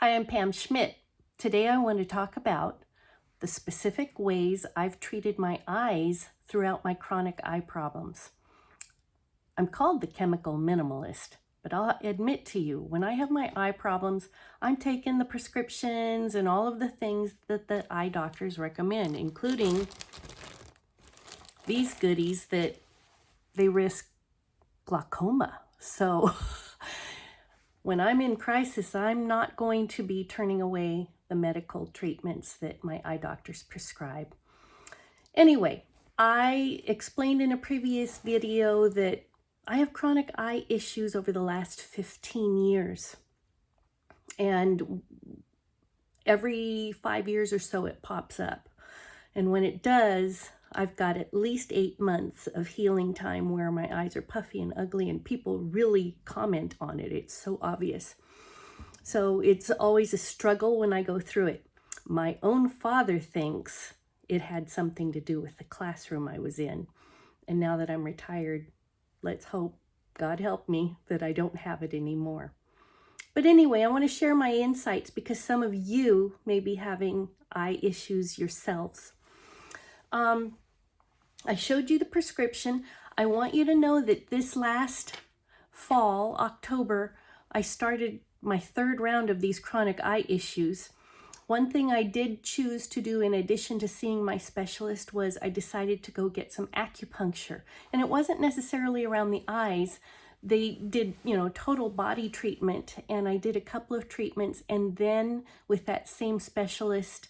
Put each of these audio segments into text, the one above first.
Hi, I'm Pam Schmidt. Today I want to talk about the specific ways I've treated my eyes throughout my chronic eye problems. I'm called the chemical minimalist, but I'll admit to you, when I have my eye problems, I'm taking the prescriptions and all of the things that the eye doctors recommend, including these goodies that they risk glaucoma. So when I'm in crisis, I'm not going to be turning away the medical treatments that my eye doctors prescribe. Anyway, I explained in a previous video that I have chronic eye issues over the last 15 years. And every 5 years or so it pops up. And when it does, I've got at least 8 months of healing time where my eyes are puffy and ugly, and people really comment on it. It's so obvious. So it's always a struggle when I go through it. My own father thinks it had something to do with the classroom I was in. And now that I'm retired, let's hope, God help me, that I don't have it anymore. But anyway, I want to share my insights because some of you may be having eye issues yourselves. I showed you the prescription. I want you to know that this last fall, October, I started my 3rd round of these chronic eye issues. One thing I did choose to do in addition to seeing my specialist was I decided to go get some acupuncture. And it wasn't necessarily around the eyes. They did, total body treatment, and I did a couple of treatments. And then with that same specialist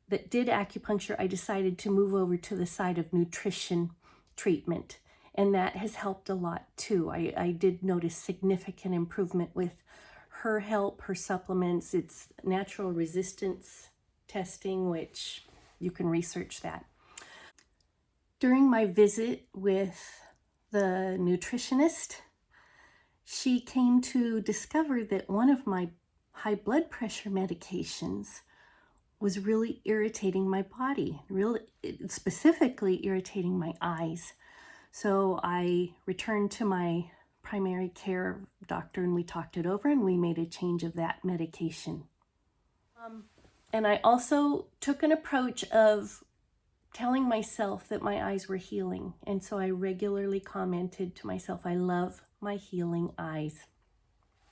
that did acupuncture, I decided to move over to the side of nutrition treatment. And that has helped a lot too. I did notice significant improvement with her help, her supplements. It's natural resistance testing, which you can research that. During my visit with the nutritionist, she came to discover that one of my high blood pressure medications was really irritating my body, really specifically irritating my eyes. So I returned to my primary care doctor and we talked it over and we made a change of that medication. And I also took an approach of telling myself that my eyes were healing. And so I regularly commented to myself, I love my healing eyes.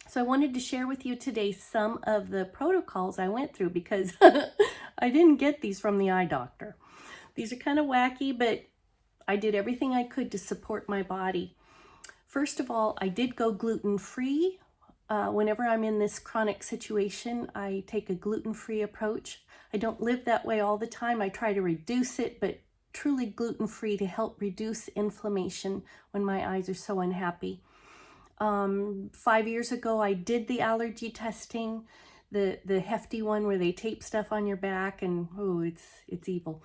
So I wanted to share with you today some of the protocols I went through because I didn't get these from the eye doctor. These are kind of wacky, but I did everything I could to support my body. First of all, I did go gluten-free. Whenever I'm in this chronic situation, I take a gluten-free approach. I don't live that way all the time. I try to reduce it, but truly gluten-free to help reduce inflammation when my eyes are so unhappy. 5 years ago, I did the allergy testing, the hefty one where they tape stuff on your back, and it's evil.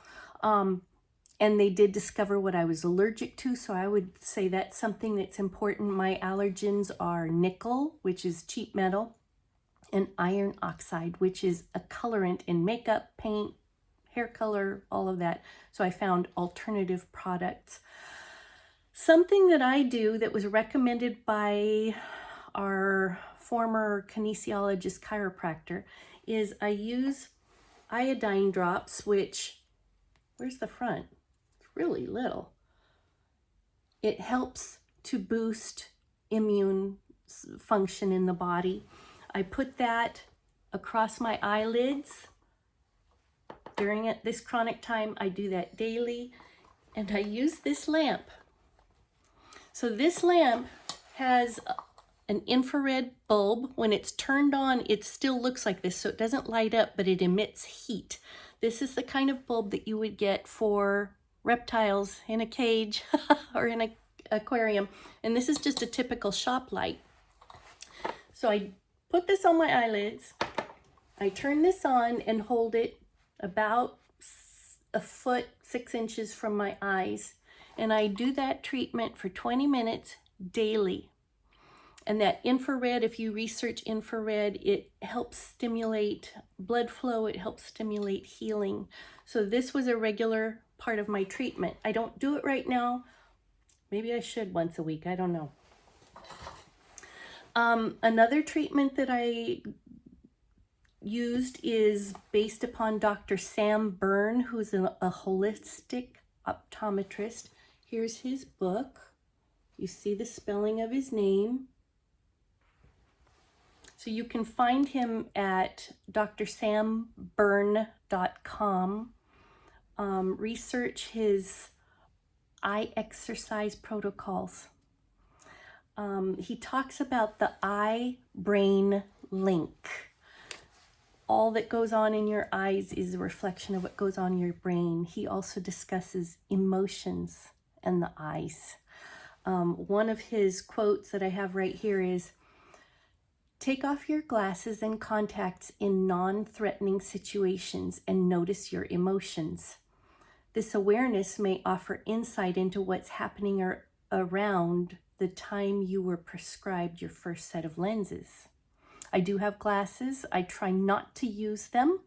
And they did discover what I was allergic to, so I would say that's something that's important. My allergens are nickel, which is cheap metal, and iron oxide, which is a colorant in makeup, paint, hair color, all of that. So I found alternative products. Something that I do that was recommended by our former kinesiologist chiropractor is I use iodine drops, which, where's the front? It's really little. It helps to boost immune function in the body. I put that across my eyelids during this chronic time. I do that daily, and I use this lamp. So this lamp has an infrared bulb. When it's turned on, it still looks like this, so it doesn't light up, but it emits heat. This is the kind of bulb that you would get for reptiles in a cage or in an aquarium. And this is just a typical shop light. So I put this on my eyelids. I turn this on and hold it about a foot, 6 inches from my eyes. And I do that treatment for 20 minutes daily. And that infrared, if you research infrared, it helps stimulate blood flow. It helps stimulate healing. So this was a regular part of my treatment. I don't do it right now. Maybe I should once a week. I don't know. Another treatment that I used is based upon Dr. Sam Byrne, who's a holistic optometrist. Here's his book. You see the spelling of his name. So you can find him at drsambyrne.com. Research his eye exercise protocols. He talks about the eye-brain link. All that goes on in your eyes is a reflection of what goes on in your brain. He also discusses emotions and the eyes. One of his quotes that I have right here is, "Take off your glasses and contacts in non-threatening situations and notice your emotions. This awareness may offer insight into what's happening around the time you were prescribed your first set of lenses." I do have glasses. I try not to use them.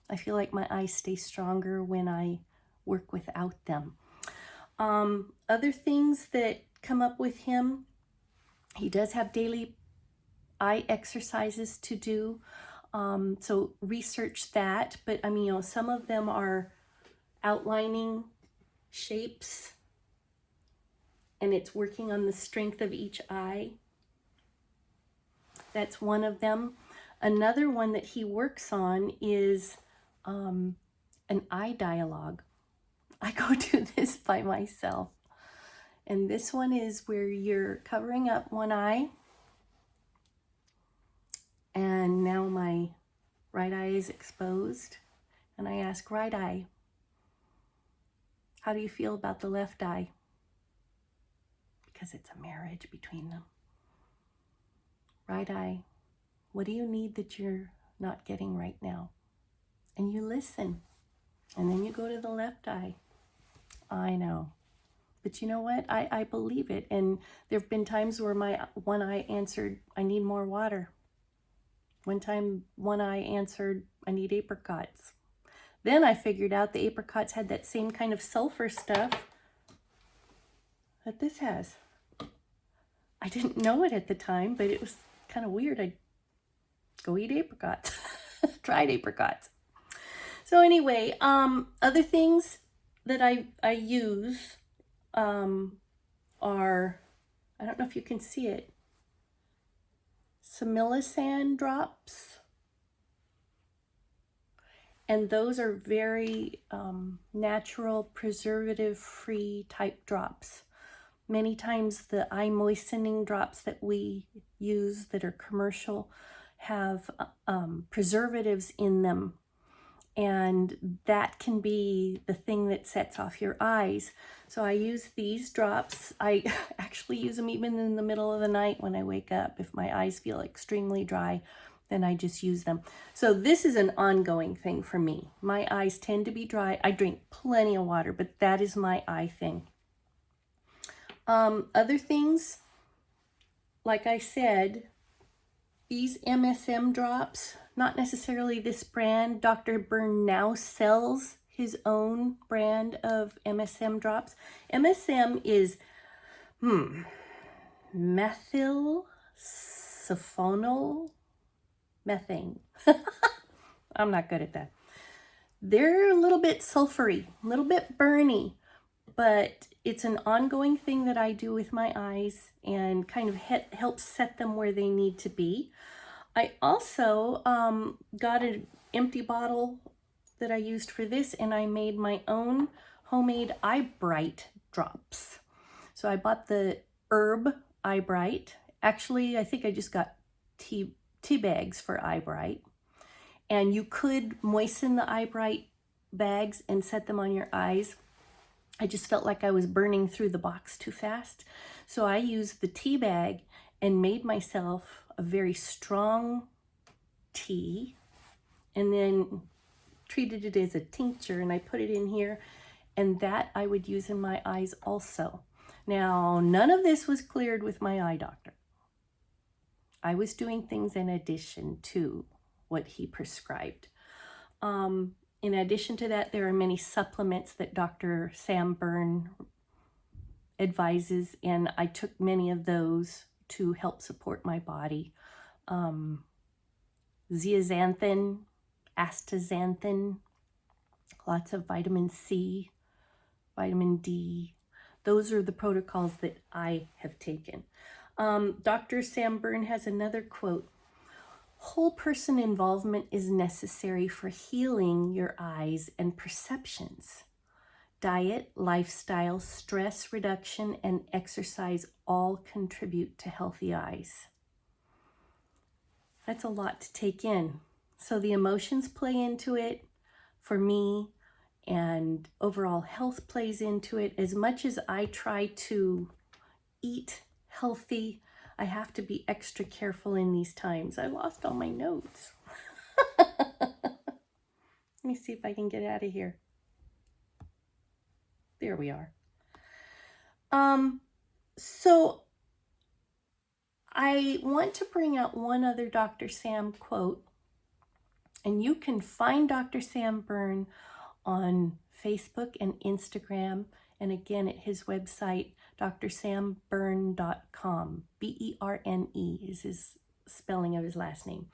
I feel like my eyes stay stronger when I work without them. Other things that come up with him, he does have daily eye exercises to do. So research that. But I mean, some of them are outlining shapes, and it's working on the strength of each eye. That's one of them. Another one that he works on is an eye dialogue. I go do this by myself. And this one is where you're covering up one eye. And now my right eye is exposed. And I ask, right eye, how do you feel about the left eye? Because it's a marriage between them. Right eye, what do you need that you're not getting right now? And you listen. And then you go to the left eye. I know. But you know what? I believe it. And there have been times where my one eye answered, I need more water. One time, one eye answered, I need apricots. Then I figured out the apricots had that same kind of sulfur stuff that this has. I didn't know it at the time, but it was kind of weird. I'd go eat apricots, dried apricots. So anyway, other things that I use are, I don't know if you can see it, Similasan drops. And those are very natural, preservative-free type drops. Many times the eye moistening drops that we use that are commercial have preservatives in them. And that can be the thing that sets off your eyes. So I use these drops. I actually use them even in the middle of the night when I wake up. If my eyes feel extremely dry, then I just use them. So this is an ongoing thing for me. My eyes tend to be dry. I drink plenty of water, but that is my eye thing. Other things, like I said, these MSM drops, not necessarily this brand. Dr. Byrne now sells his own brand of MSM drops. MSM is methyl sulfonyl methane. I'm not good at that. They're a little bit sulfury, a little bit burny, but it's an ongoing thing that I do with my eyes and kind of helps set them where they need to be. I also got an empty bottle that I used for this, and I made my own homemade Eye Bright drops. So I bought the herb Eye Bright. Actually, I think I just got tea bags for Eye Bright. And you could moisten the Eye Bright bags and set them on your eyes. I just felt like I was burning through the box too fast. So I used the tea bag and made myself a very strong tea and then treated it as a tincture, and I put it in here, and that I would use in my eyes also. Now, none of this was cleared with my eye doctor. I was doing things in addition to what he prescribed. In addition to that, there are many supplements that Dr. Sam Byrne advises, and I took many of those to help support my body. zeaxanthin, astaxanthin, lots of vitamin C, vitamin D. Those are the protocols that I have taken. Dr. Sam Byrne has another quote. Whole person involvement is necessary for healing your eyes and perceptions. Diet, lifestyle, stress reduction, and exercise all contribute to healthy eyes. That's a lot to take in. So the emotions play into it for me, and overall health plays into it. As much as I try to eat healthy, I have to be extra careful in these times. I lost all my notes. Let me see if I can get out of here. There we are. So I want to bring out one other Dr. Sam quote, and you can find Dr. Sam Byrne on Facebook and Instagram, and again at his website, drsambyrne.com. B-E-R-N-E is his spelling of his last name.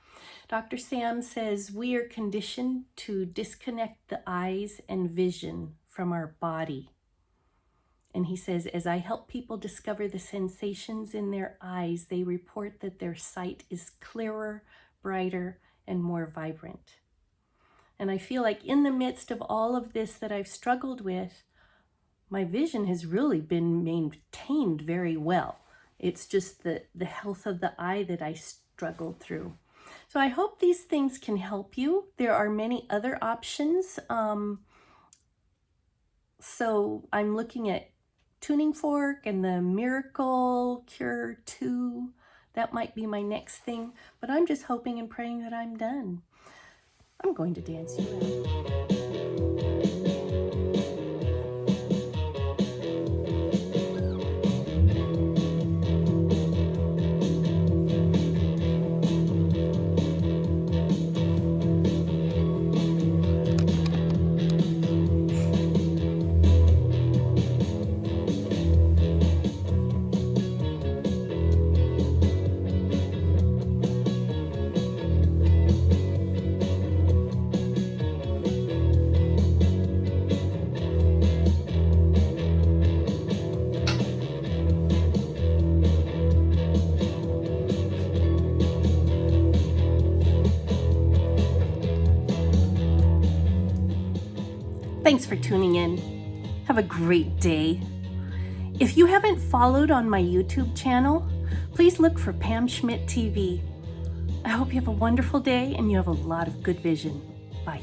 Dr. Sam says we are conditioned to disconnect the eyes and vision from our body. And he says, as I help people discover the sensations in their eyes, they report that their sight is clearer, brighter, and more vibrant. And I feel like in the midst of all of this that I've struggled with, my vision has really been maintained very well. It's just the health of the eye that I struggled through. So I hope these things can help you. There are many other options. So I'm looking at tuning fork and the Miracle Cure 2. That might be my next thing, but I'm just hoping and praying that I'm done. I'm going to dance you out. Thanks for tuning in. Have a great day. If you haven't followed on my YouTube channel, please look for Pam Schmidt TV. I hope you have a wonderful day and you have a lot of good vision. Bye.